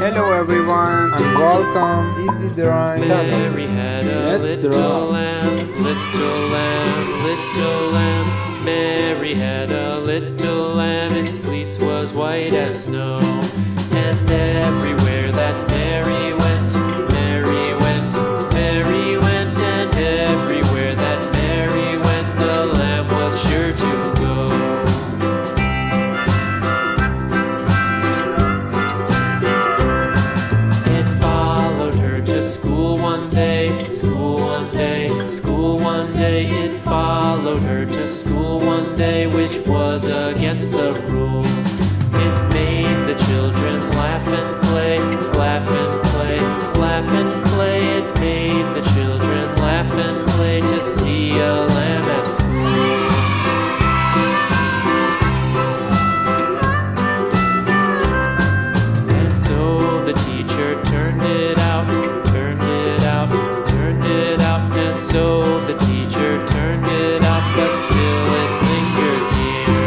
Hello everyone and welcome. Easy drawing. Mary had a Let's little draw. lamb, little lamb, little lamb. Mary had a little lamb, its fleece was white as snow. And everywhere that Mary went, Mary went, Mary went. And everywhere that Mary went, the lamb was sure to go. It followed her to school one day, school one day, school one day. It followed her to school one day, which was against the rules. It made the children laugh and play, laugh and play, laugh and play. It made the children laugh and play to see a lamb at school. And so the teacher turned it out, turned it out, turned it out. And so the teacher turned it out, but still it lingered near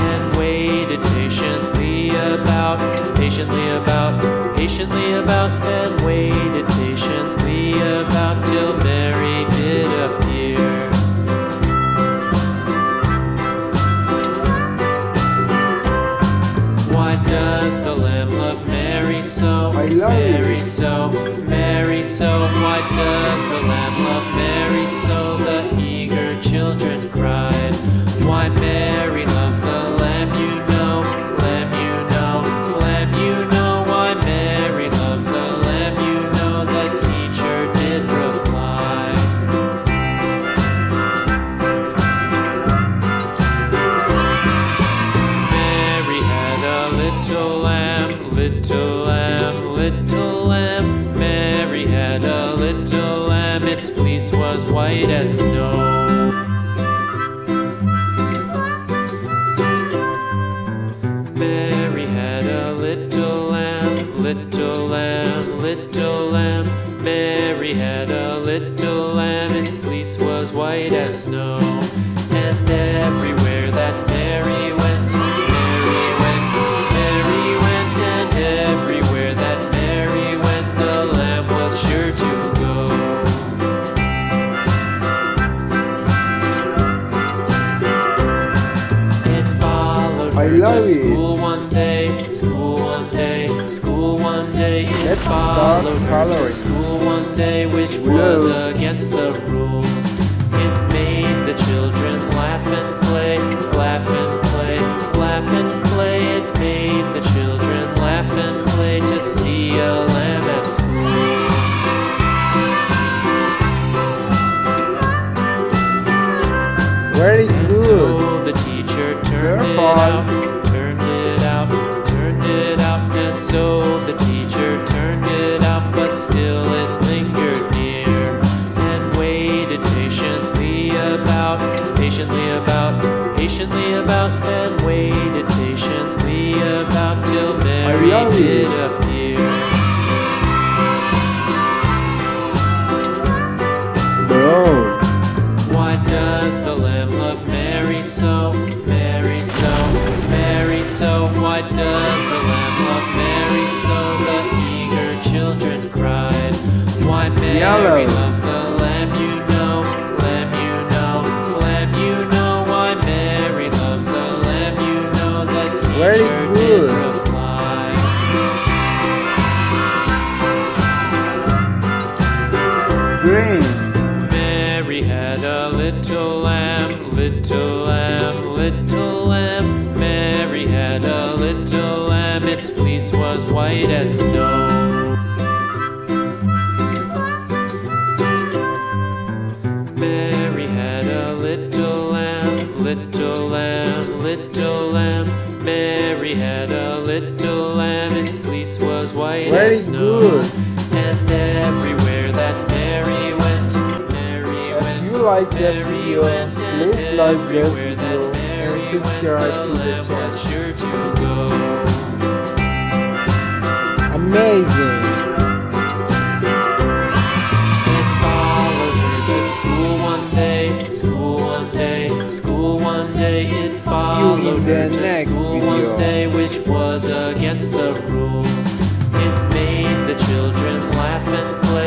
and waited patiently about, patiently about, patiently about, and waited patiently about till Mary did appear. Why does the lamb love Mary so? I love Mary it. so, Mary so. Why does the lamb love Mary so? The eager children cried. Why Mary loves the lamb, you know, lamb, you know, lamb, you know. Why Mary loves the lamb, you know. The teacher did reply. Mary had a little lamb, little lamb, little lamb. Mary had a little lamb, its fleece was white as snow. Mary had a little lamb, little lamb, little lamb. Mary had a little lamb, its fleece was white as snow. And everywhere that Mary went, Mary went, Mary went. And everywhere that Mary went, the lamb was sure to go. It followed I her love to it. school one day, school one day, school one day. It Let's start followed her to coloring. school one day, which Blue. was against the rules. It made the children laugh and play, laugh and play, laugh and play. It made the children laugh and play to see a lamb at school. Very And good. so the teacher turned it Careful. out, turned it out, turned it out. And so the teacher turned it out, but still it lingered near and waited patiently about, patiently about, patiently about, and waited patiently about till Mary love it. did appear. Bro. Why does the lamb love Mary so? Mary so, Mary so. Why does the lamb love Mary so? The eager children cried. Why Mary Yellow. loves the lamb, you know, lamb, you know, lamb, you know. Why Mary loves the lamb, you know. The Very teacher did good. reply. Green. Mary had a little lamb, little lamb, little lamb. Mary had a little lamb, its fleece was white as snow. Mary had a little lamb, little lamb, little lamb. Mary had a little lamb, its fleece was white Very as snow. good. And everywhere that Mary went, Mary If went. you like this Mary video, went, and please like this everywhere that video Mary and subscribe went, to the lamb was channel. sure to go. Amazing. It followed her to school one day, school one day, school one day. It followed in her the to next school video. one day, which was against the rules. It made laugh and play.